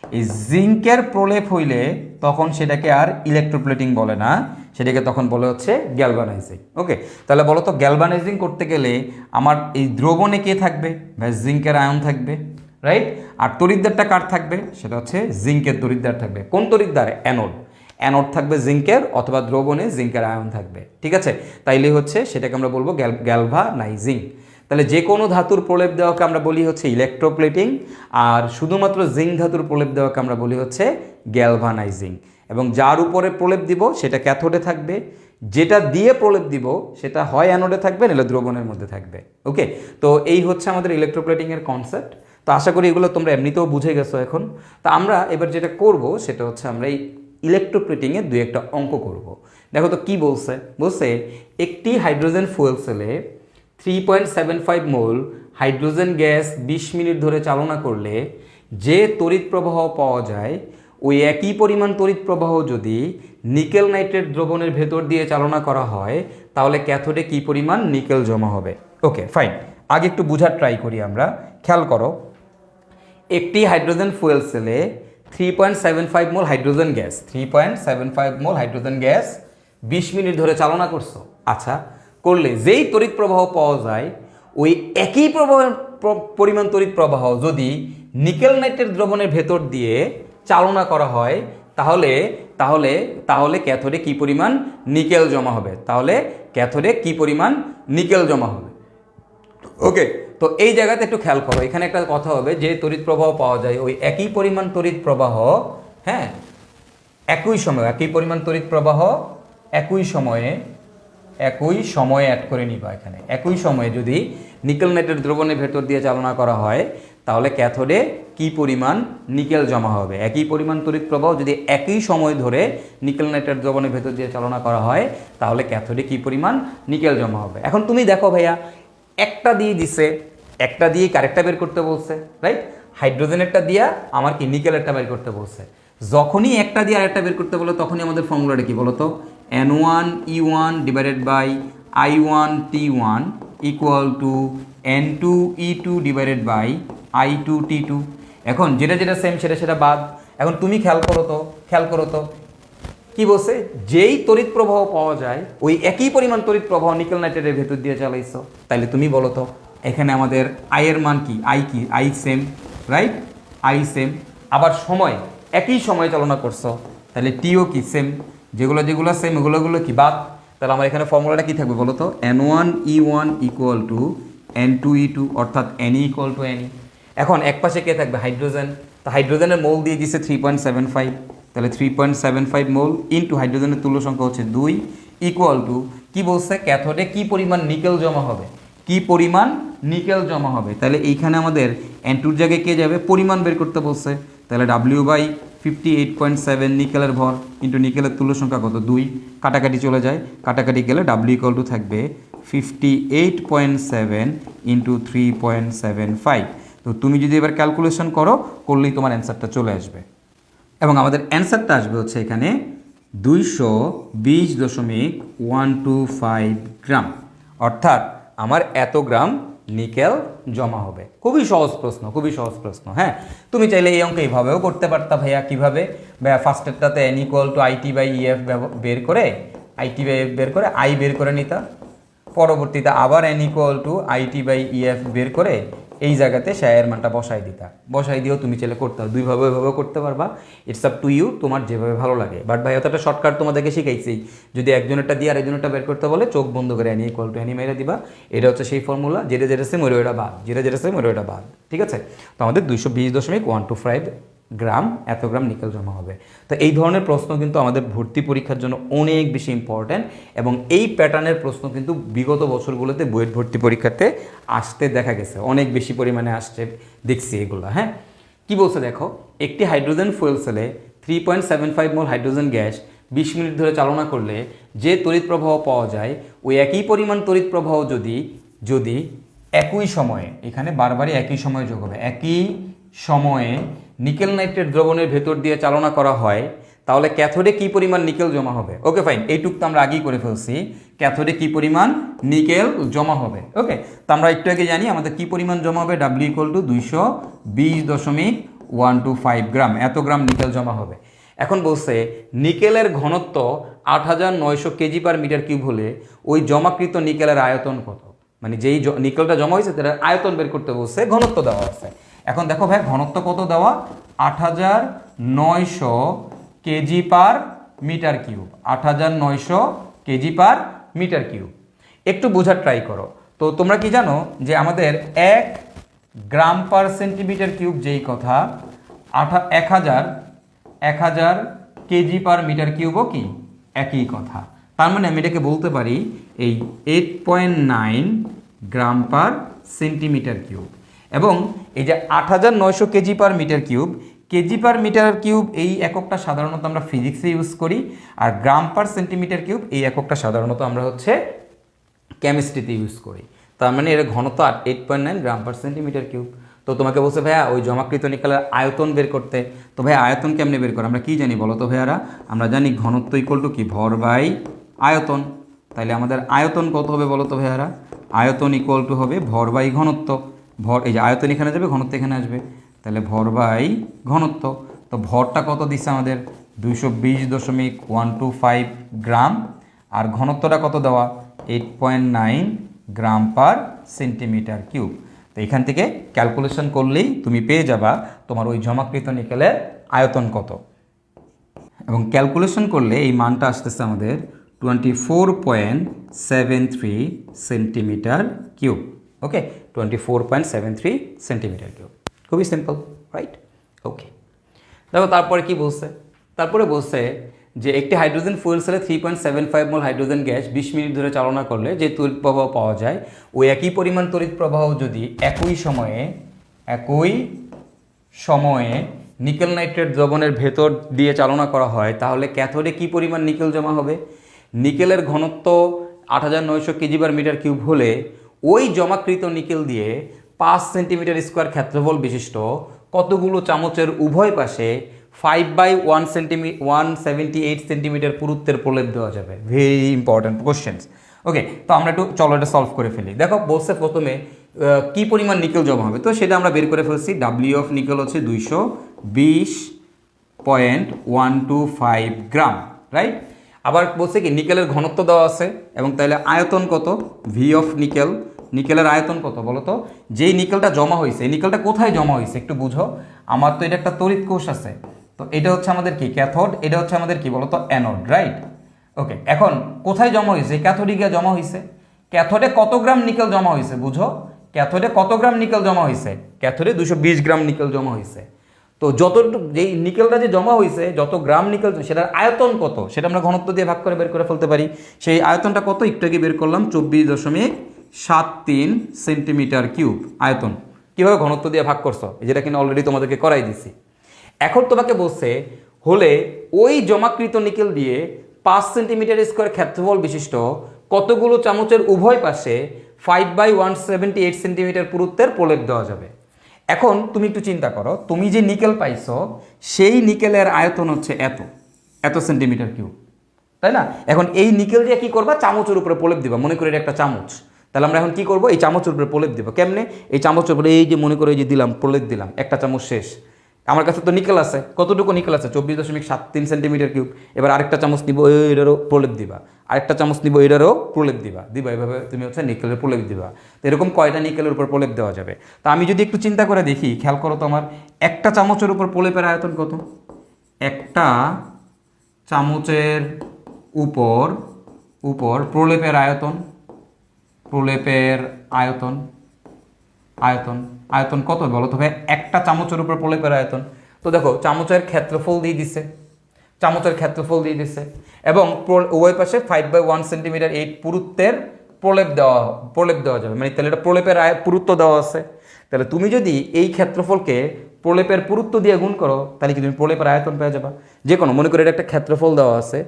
এই জিঙ্কের প্রলেপ হইলে তখন সেটাকে আর ইলেকট্রোপ্লেটিং বলে না, সেটাকে তখন বলে হচ্ছে গ্যালভানাইজিং। ওকে, তাহলে বলো তো গ্যালভানাইজিং করতে গেলে আমার এই দ্রবণে কে থাকবে? ভাই জিঙ্কের আয়ন থাকবে, রাইট? আর তড়িৎদ্বারটা কার থাকবে? সেটা হচ্ছে জিঙ্কের তড়িৎদ্বার থাকবে। কোন তড়িৎদ্বার? অ্যানোড থাকবে জিঙ্কের, অথবা দ্রবণে জিঙ্কের আয়ন থাকবে। ঠিক আছে, তাইলে হচ্ছে সেটাকে আমরা বলবো গ্যালভানাইজিং। তাহলে যে কোনো ধাতুর প্রলেপ দেওয়াকে আমরা বলি হচ্ছে ইলেকট্রোপ্লেটিং, আর শুধুমাত্র জিঙ্ক ধাতুর প্রলেপ দেওয়াকে আমরা বলি হচ্ছে গ্যালভানাইজিং। এবং যার উপরে প্রলেপ দিব সেটা ক্যাথোডে থাকবে, যেটা দিয়ে প্রলেপ দিব সেটা হয় অ্যানোডে থাকবে, নাহলে দ্রবণের মধ্যে থাকবে। ওকে, তো এই হচ্ছে আমাদের ইলেকট্রোপ্লেটিংয়ের কনসেপ্ট। তো আশা করি এগুলো তোমরা এমনিতেও বুঝে গেছো এখন। তো আমরা এবার যেটা করব সেটা হচ্ছে আমরা এই ইলেকট্রোপ্লেটিংয়ের দুই একটা অঙ্ক করব। দেখো তো কি বলছে একটি হাইড্রোজেন ফুয়েল সেলে 3.75 মোল হাইড্রোজেন গ্যাস 20 মিনিট ধরে চালনা করলে যে তড়িৎ প্রবাহ পাওয়া যায়, ওই একই পরিমাণ তড়িৎ প্রবাহ যদি নিকেল নাইট্রেট দ্রবণের ভেতর দিয়ে চালনা করা হয়, তাহলে ক্যাথোডে কি পরিমাণ নিকেল জমা হবে। ওকে ফাইন, আগে একটু বোঝার ট্রাই করি আমরা। খেয়াল করো, একটি হাইড্রোজেন ফুয়েল সেলে 3.75 মোল হাইড্রোজেন গ্যাস 20 মিনিট ধরে চালনা করছো। আচ্ছা, করলে যেই তড়িৎ প্রবাহ পাওয়া যায়, ওই একই পরিমাণ তড়িৎ প্রবাহ যদি নিকেল নাইট্রেট দ্রবণের ভেতর দিয়ে চালনা করা হয়, তাহলে ক্যাথোডে কি পরিমাণ নিকেল জমা হবে? ওকে, তো এই জায়গাতে একটু খেয়াল করো, এখানে একটা কথা হবে, যে তড়িৎ প্রবাহ পাওয়া যায় ওই একই পরিমাণ তড়িৎ প্রবাহ, হ্যাঁ, একই সময়ে অ্যাড করে নিবা। এখানে একই সময়ে যদি নিকেল নাইট্রেট দ্রবণের ভেতর দিয়ে চালনা করা হয়, তাহলে ক্যাথোডে কি পরিমাণ নিকেল জমা হবে? একই পরিমাণ তড়িৎ প্রবাহ যদি একই সময় ধরে নিকেল নাইট্রেট দ্রবণের ভেতর দিয়ে চালনা করা হয়, তাহলে ক্যাথোডে কি পরিমাণ নিকেল জমা হবে। এখন তুমি দেখো ভাইয়া, একটা দিয়ে দিছে, একটা দিয়ে আরেকটা বের করতে বলছে, রাইট? হাইড্রোজেনেরটা দিয়া আমার কি নিকেলেরটা বের করতে বলছে। যখনই একটা দিয়ে আরেকটা বের করতে বলো, তখনই আমাদের ফর্মুলাটা কি বলো তো? N1E1 divided by I1T1 equal to N2E2 divided by I2T2। এখন যেটা সেম সেটা বাদ। এখন তুমি খেয়াল করো তো কি বলছে? যেই তড়িৎ প্রবাহ পাওয়া যায়, ওই একই পরিমাণ তড়িৎ প্রবাহ নিকেল নাইট্রেটের ভেতর দিয়ে চালাইছো। তাইলে তুমি বলো তো এখানে আমাদের আই এর মান কি? I same, right? I same. আবার সময় একই সময় চালনা করছো, তাহলে টিও কি সেম। যেগুলো সেম ওগুলো কি বাদ। তাহলে আমার এখানে ফর্মুলাটা কি থাকবে বলো তো? N1E1 ইকুয়াল টু N2E2, অর্থাৎ NE ইকুয়াল টু NE। এখন এক পাশে কে থাকবে? হাইড্রোজেন। তো হাইড্রোজেনের মোল দিয়ে দিচ্ছে 3.75, তাহলে 3.75 মোল ইন্টু হাইড্রোজেনের তুল্য সংখ্যা হচ্ছে 2 ইকুয়াল টু কি বলছে? ক্যাথোডে কি পরিমাণ নিকেল জমা হবে, কি পরিমাণ নিকেল জমা হবে। তাহলে এইখানে আমাদের N2 জায়গায় কে যাবে? পরিমাণ বের করতে বলছে, তাহলে W/58.7 নিকেলের ভর ইন্টু নিকেলের তুল্য সংখ্যা কত? 2, কাটাকাটি চলে যায়, কাটাকাটি গেলে W ইকুয়াল টু থাকবে 58.7 ইন্টু 3.75। তো তুমি যদি এবার ক্যালকুলেশন করলেই তোমার অ্যান্সারটা চলে আসবে, এবং আমাদের অ্যান্সারটা আসবে হচ্ছে এখানে 220.125 গ্রাম, অর্থাৎ আমার এত গ্রাম নিকেল জমা হবে। খুবই সহজ প্রশ্ন, খুবই সহজ প্রশ্ন। হ্যাঁ, তুমি চাইলে এই অঙ্ক এইভাবেও করতে পারতা ভাইয়া। কীভাবে? ভাইয়া ফার্স্টেরটাতে N=IT/EF বের করে I বের করে নিতা, পরবর্তীতে আবার N=IT/EF বের করে এই জায়গাতে শেয়ারের মানটা বসাই দিয়েও তুমি চাইলে করতে পারো। দুইভাবে এভাবেও করতে পারবা, ইটস আপ টু ইউ, তোমার যেভাবে ভালো লাগে। বাট ভাই অতটা শর্টকাট তোমাদেরকে শিখাইছি, যদি একজনেরটা দিয়ে আর একজনেরটা বের করতে বলে চোখ বন্ধ করে N=N মেরে দিবা। এটা হচ্ছে সেই ফর্মুলা, যেটা সেম ওইটা বাদ, যেটা সেম ওইটা বাদ। ঠিক আছে? তো আমাদের 220.125 গ্রাম, এত গ্রাম নিকেল জমা হবে। তো এই ধরনের প্রশ্ন কিন্তু আমাদের ভর্তি পরীক্ষার জন্য অনেক বেশি ইম্পর্ট্যান্ট, এবং এই প্যাটার্নের প্রশ্ন কিন্তু বিগত বছরগুলোতে বুয়েট ভর্তি পরীক্ষাতে আসতে দেখা গেছে, অনেক বেশি পরিমাণে আসছে, দেখছি এগুলো। হ্যাঁ, কি বলছে দেখো, একটি হাইড্রোজেন ফুয়েল সেলে 3.75 মোল হাইড্রোজেন গ্যাস 20 মিনিট ধরে চালনা করলে যে তড়িৎ প্রবাহ পাওয়া যায়, ওই একই পরিমাণ তড়িৎ প্রবাহ যদি একই সময়ে, এখানে বারবারই একই সময়ে যোগ হবে, একই সময়ে নিকেল নাইট্রেট দ্রবণের ভেতর দিয়ে চালনা করা হয়, তাহলে ক্যাথোডে কি পরিমাণ নিকেল জমা হবে। ওকে ফাইন, এইটুক তো আমরা আগেই করে ফেলছি, ক্যাথোডে কি পরিমাণ নিকেল জমা হবে। ওকে, তো আমরা একটু আগে জানি আমাদের কি পরিমাণ জমা হবে, W=220.125 গ্রাম, এত গ্রাম নিকেল জমা হবে। এখন বলছে নিকেলের ঘনত্ব 8900 kg/m³ হলে ওই জমাকৃত নিকেলের আয়তন কত? মানে যেই নিকেলটা জমা হয়েছে তার আয়তন বের করতে বলছে, ঘনত্ব দেওয়া আছে। এখন দেখো ভাই, ঘনত্ব কত দেওয়া? 8900 kg/m³, 8900 kg/m³। একটু বোঝার ট্রাই করো। তো তোমরা কি জানো যে আমাদের 1 গ্রাম/সেন্টিমিটার কিউব যেই কথা, 1000 kg/m³ কি একই কথা। তার মানে আমি এটাকে বলতে পারি এই 8.9 গ্রাম/সেন্টিমিটার কিউব। এবং এই যে 8900 kg/m³, এই এককটা সাধারণত আমরা ফিজিক্সে ইউজ করি, আর গ্রাম/সেন্টিমিটার কিউব এই এককটা সাধারণত আমরা হচ্ছে কেমিস্ট্রিতে ইউজ করি। তার মানে এর ঘনত্ব 8.9 গ্রাম/সেন্টিমিটার কিউব। তো তোমাকে বলছে ভাইয়া ওই জমাকৃত নিকেলের আয়তন বের করতে। তো ভাইয়া আয়তন কেমনে বের করে আমরা কি জানি বলো তো ভাইয়ারা? আমরা জানি ঘনত্ব ইকুয়াল টু কি, ভর বাই আয়তন। তাইলে আমাদের আয়তন কত হবে বলো তো ভাইয়ারা? আয়তন ইকুয়াল টু হবে ভর বাই ঘনত্ব। ভর, এই যে আয়তন এখানে যাবে, ঘনত্ব এখানে আসবে, তাহলে ভর বাই ঘনত্ব। তো ভরটা কত দিচ্ছে আমাদের? 220.125 গ্রাম, আর ঘনত্বটা কত দেওয়া? 8.9 গ্রাম/সেন্টিমিটার কিউব। তো এখান থেকে ক্যালকুলেশন করলেই তুমি পেয়ে যাবা তোমার ওই জমাকৃত নিকেলের আয়তন কত। এবং ক্যালকুলেশন করলে এই মানটা আসতেছে আমাদের 24.73 সেন্টিমিটার কিউব। ওকে, 24.73 সেন্টিমিটার কিউব। খুবই সিম্পল, রাইট? ওকে, দেখো তারপরে কি বলছে। তারপরে বলছে যে একটি হাইড্রোজেন ফুয়েল সেলে 3.75 মোল হাইড্রোজেন গ্যাস 20 মিনিট ধরে চালনা করলে যে তড়িৎ প্রবাহ পাওয়া যায়, ওই একই পরিমাণ তড়িৎ প্রবাহ যদি একই সময়ে নিকেল নাইট্রেট দ্রবণের ভেতর দিয়ে চালনা করা হয়, তাহলে ক্যাথোডে কি পরিমাণ নিকেল জমা হবে। নিকেলের ঘনত্ব 8900 kg/m³ হলে ওই জমাকৃত নিকেল দিয়ে 5 সেন্টিমিটার স্কোয়ার ক্ষেত্রফল বিশিষ্ট কতগুলো চামচের উভয় পাশে 5/178 সেন্টিমিটার পুরুত্বের প্রলেপ দেওয়া যাবে। Very important questions. ওকে, তো আমরা একটু চলো এটা সলভ করে ফেলি। দেখো বলছে প্রথমে কি পরিমাণ নিকেল জমা হবে, তো সেটা আমরা বের করে ফেলছি। W অফ নিকেল হচ্ছে 220.125 গ্রাম, রাইট? আবার বলছে কি নিকেলের ঘনত্ব দেওয়া আছে, এবং তাহলে আয়তন কত? V অফ নিকেলের আয়তন কত বলো তো? যেই নিকেলটা জমা হয়েছে, এই নিকেলটা কোথায় জমা হয়েছে একটু বুঝো। আমার তো এটা একটা তড়িৎ কোষ আছে, তো এটা হচ্ছে আমাদের কি ক্যাথোড, এটা হচ্ছে আমাদের কি বলো তো অ্যানোড, রাইট? ওকে, এখন কোথায় জমা হয়েছে? ক্যাথোডে গিয়ে জমা হয়েছে। ক্যাথোডে কত গ্রাম নিকেল জমা হয়েছে বুঝো? ক্যাথোডে কত গ্রাম নিকেল জমা হয়েছে? ক্যাথোডে 220 গ্রাম নিকেল জমা হয়েছে। তো যতটুকু যেই নিকেলটা যে জমা হয়েছে, যত গ্রাম নিকেল, সেটার আয়তন কত সেটা আমরা ঘনত্ব দিয়ে ভাগ করে বের করে ফেলতে পারি। সেই আয়তনটা কত একটু আগে বের করলাম, 24.73 সেন্টিমিটার কিউব আয়তন। কীভাবে ঘনত্ব দিয়ে ভাগ করছো, যেটা কিনা অলরেডি তোমাদেরকে করাই দিছি। এখন তোমাকে বলছে হলে ওই জমাকৃত নিকেল দিয়ে 5 সেন্টিমিটার স্কোয়ার ক্ষেত্রফল বিশিষ্ট কতগুলো চামচের উভয় পাশে 5/178 সেন্টিমিটার পুরুত্বের প্রলেপ দেওয়া যাবে। এখন তুমি একটু চিন্তা করো, তুমি যে নিকেল পাইছো সেই নিকেলের আয়তন হচ্ছে এত সেন্টিমিটার কিউব, তাই না? এখন এই নিকেল দিয়ে কি করবা? চামচের উপরে প্রলেপ দিবা। মনে করি এটা একটা চামচ, তাহলে আমরা এখন কি করব? এই চামচের উপরে প্রলেপ দিব। কেমনে? এই চামচের উপরে এই যে মনে করে এই যে দিলাম, প্রলেপ দিলাম, একটা চামচ শেষ। আমার কাছে তো নিকেল আছে, কতটুকু নিকেল আছে? 24.73 সেন্টিমিটার কিউব। এবার আরেকটা চামচ নিব, এটারও প্রলেপ দিবা, আরেকটা চামচ নিব, এটারও প্রলেপ দিবা। এভাবে তুমি হচ্ছে নিকেলের প্রলেপ দিবা। তো এরকম কয়টা নিকেলের উপর প্রলেপ দেওয়া যাবে? তা আমি যদি একটু চিন্তা করে দেখি, খেয়াল করো তো, আমার একটা চামচের উপর প্রলেপের আয়তন কত? একটা চামচের উপর প্রলেপের আয়তন কত বলো তো ভাই? একটা চামচের উপর প্রলেপের আয়তন। তো দেখো, চামচের ক্ষেত্রফল দিয়ে দিছে, এবং উভয় পাশে 5/1 সেন্টিমিটার এই পুরুত্বের প্রলেপ দেওয়া যাবে। মানে তাহলে এটা প্রলেপের পুরুত্ব দেওয়া আছে। তাহলে তুমি যদি এই ক্ষেত্রফলকে প্রলেপের পুরুত্ব দিয়ে গুণ করো, তাহলে কি তুমি প্রলেপের আয়তন পেয়ে যাবা। যে কোনো, মনে করি এটা একটা ক্ষেত্রফল দেওয়া আছে,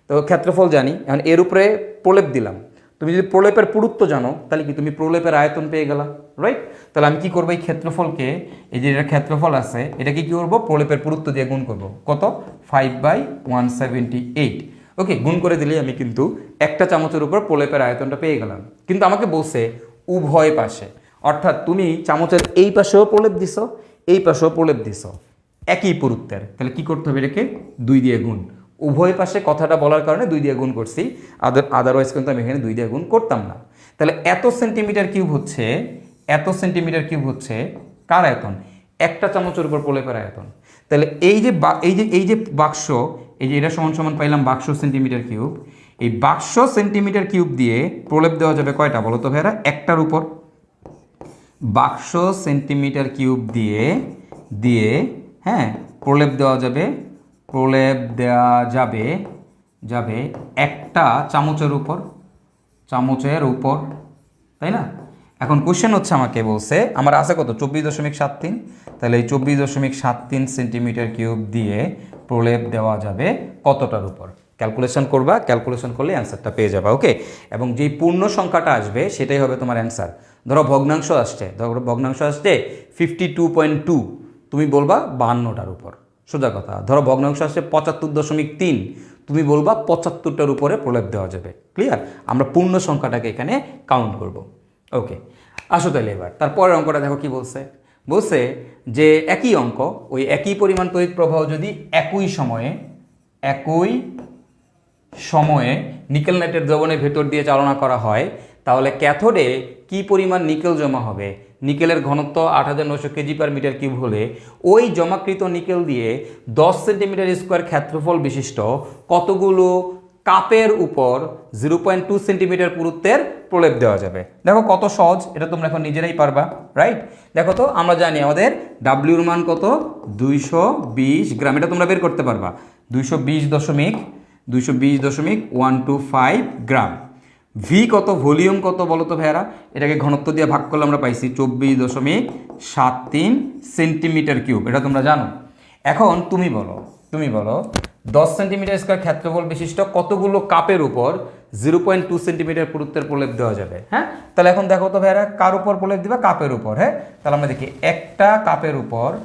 তো ক্ষেত্রফল জানি, এখন এর উপরে প্রলেপ দিলাম। তুমি যদি প্রলেপের পুরুত্ব জানো, তাহলে কি তুমি প্রলেপের আয়তন পেয়ে গেলা, রাইট? তাহলে আমি কি করবো? এই ক্ষেত্রফলকে, এই যে এটা ক্ষেত্রফল আছে, এটাকে কি করবো? প্রলেপের পুরুত্ব দিয়ে গুণ করব। কত? 5/178। ওকে, গুণ করে দিলেই আমি কিন্তু একটা চামচের উপর প্রলেপের আয়তনটা পেয়ে গেলাম। কিন্তু আমাকে বলছে উভয় পাশে, অর্থাৎ তুমি চামচের এই পাশেও প্রলেপ দিছো, এই পাশেও প্রলেপ দিছো, একই পুরুত্বের। তাহলে কি করতে হবে? এটাকে 2 দিয়ে গুণ। উভয় পাশে কথাটা বলার কারণে 2 দিয়ে গুণ করছি, আদারওয়াইজ কিন্তু আমি এখানে 2 দিয়ে গুণ করতাম না। তাহলে এত সেন্টিমিটার কিউব হচ্ছে কার আয়তন? একটা চামচের উপর প্রলেপের আয়তন। তাহলে এই যে বাক্স, এই যে এটা সমান পাইলাম বাক্স সেন্টিমিটার কিউব। এই বাক্স সেন্টিমিটার কিউব দিয়ে প্রলেপ দেওয়া যাবে কয়টা বলো তো ভাইরা? একটার উপর। বাক্স সেন্টিমিটার কিউব দিয়ে হ্যাঁ প্রলেপ দেওয়া যাবে একটা চামচের উপর, তাই না? এখন কোশ্চেন হচ্ছে, আমাকে বলছে আমার আছে কত? 24.73। তাহলে এই 24.73 সেন্টিমিটার কিউব দিয়ে প্রলেপ দেওয়া যাবে কতটার উপর? ক্যালকুলেশন করবা, ক্যালকুলেশন করলে অ্যান্সারটা পেয়ে যাবা। ওকে, এবং যেই পূর্ণ সংখ্যাটা আসবে সেটাই হবে তোমার অ্যান্সার। ধরো ভগ্নাংশ আসছে 52.2, তুমি বলবা 52টার উপর, সোজা কথা। ধরো ভগ্নাংশ আসছে 75.3, তুমি বলবা 75টার উপরে প্রলেপ দেওয়া যাবে। ক্লিয়ার? আমরা পূর্ণ সংখ্যাটাকে এখানে কাউন্ট করব। ওকে, আসো তাহলে এবার তারপরের অঙ্কটা দেখো কি বলছে যে একই অঙ্ক, ওই একই পরিমাণ তড়িৎ প্রবাহ যদি একই সময়ে নিকেল নাইট্রেট দ্রবণের ভেতর দিয়ে চালনা করা হয়, তাহলে ক্যাথোডে কি পরিমাণ নিকেল জমা হবে? নিকেলের ঘনত্ব 8900 kg/m³ হলে ওই জমাকৃত নিকেল দিয়ে 10 সেন্টিমিটার স্কোয়ার ক্ষেত্রফল বিশিষ্ট কতগুলো কাপের উপর 0.2 সেন্টিমিটার পুরুত্বের প্রলেপ দেওয়া যাবে? দেখো কত সহজ, এটা তোমরা এখন নিজেরাই পারবা, রাইট? দেখো তো, আমরা জানি আমাদের ডাব্লিউর মান কত? 220 গ্রাম। এটা তোমরা বের করতে পারবা, 220.125 গ্রাম। ভি কত? ভলিউম কত বলো তো ভাইয়ারা? এটাকে ঘনত্ব দিয়ে ভাগ করলে আমরা পাইছি 24.73 সেন্টিমিটার কিউব। এটা তোমরা জানো। এখন তুমি বলো 10 সেন্টিমিটার স্কোয়ার ক্ষেত্রফল বিশিষ্ট কতগুলো কাপের উপর 0.2 সেন্টিমিটার পুরুত্বের প্রলেপ দেওয়া যাবে? হ্যাঁ, তাহলে এখন দেখো তো ভাইয়ারা, কার উপর প্রলেপ দিবা? কাপের উপর। হ্যাঁ, তাহলে আমরা দেখি একটা কাপের উপর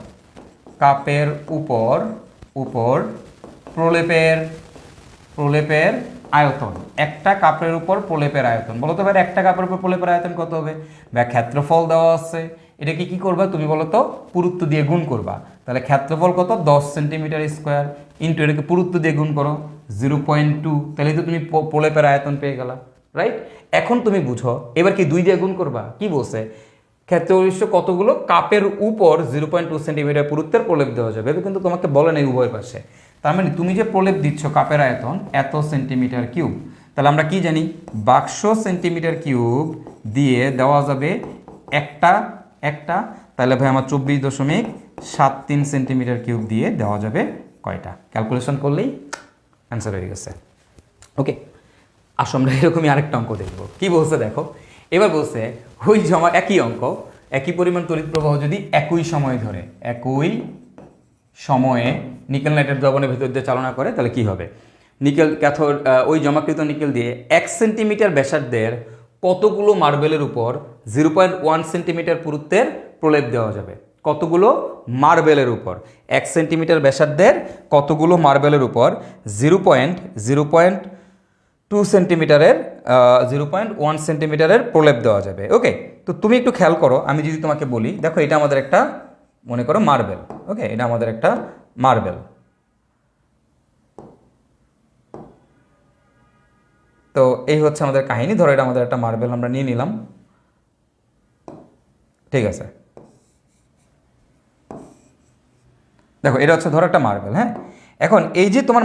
প্রলেপের আয়তন। একটা কাপের উপর প্রলেপের আয়তন বলো তো ভাই, একটা কাপের উপর প্রলেপের আয়তন কত হবে? বা ক্ষেত্রফল দেওয়া আছে, এটাকে কি করবা তুমি বলো তো? পুরুত্ব দিয়ে গুণ করবা। তাহলে ক্ষেত্রফল কত? 10 সেন্টিমিটার স্কোয়ার ইন্টু এটাকে পুরুত্ব দিয়ে গুণ করো 0.2, তাহলে তো তুমি প্রলেপের আয়তন পেয়ে গেলা, রাইট? এখন তুমি বুঝো, এবার কি 2 দিয়ে গুণ করবা? কি বলছে? ক্ষেত্রবিশিষ্ট কতগুলো কাপের উপর 0.2 সেন্টিমিটার পুরুত্বের প্রলেপ দেওয়া যাবে, কিন্তু তোমাকে বলে নেই উভয় পাশে। তার মানে তুমি যে প্রলেপ দিচ্ছ কাপের আয়তন এত সেন্টিমিটার কিউব, তাহলে আমরা কি জানি? বাক্স সেন্টিমিটার কিউব দিয়ে দেওয়া যাবে একটা একটা, তাহলে ভাই আমার 24.73 সেন্টিমিটার কিউব দিয়ে দেওয়া যাবে কয়টা? ক্যালকুলেশন করলেই অ্যান্সার হয়ে গেছে। ওকে, আসো আমরা এরকমই আরেকটা অঙ্ক দেখব। কি বলছে দেখো, এবার বলছে ওই জমা একই অঙ্ক, একই পরিমাণ তড়িৎ প্রবাহ যদি একই সময় ধরে, একই সময়ে নিকেল নাইট্রেট দ্রবণের ভেতর দিয়ে চালনা করে, তাহলে কি হবে? নিকেল ক্যাথোড, ওই জমাকৃত নিকেল দিয়ে 1 সেন্টিমিটার ব্যাসার্ধের কতগুলো মার্বেলের উপর 0.1 সেন্টিমিটার পুরুত্বের প্রলেপ দেওয়া যাবে? কতগুলো মার্বেলের উপর 1 সেন্টিমিটার ব্যাসার্ধের কতগুলো মার্বেলের উপর 0.2 সেন্টিমিটারের 0.1 সেন্টিমিটারের প্রলেপ দেওয়া যাবে? ওকে, তো তুমি একটু খেয়াল করো, আমি যদি তোমাকে বলি, দেখো এটা আমাদের একটা, মনে করো মার্বেল। ওকে, এটা আমাদের একটা মার্বেল। তো এই হচ্ছে আমাদের কাহিনী। ধরো এটা আমাদের একটা মার্বেল আমরা নিয়ে নিলাম, ঠিক আছে। দেখো এটা হচ্ছে ধরো একটা মার্বেল, হ্যাঁ। এখন এই যে তোমার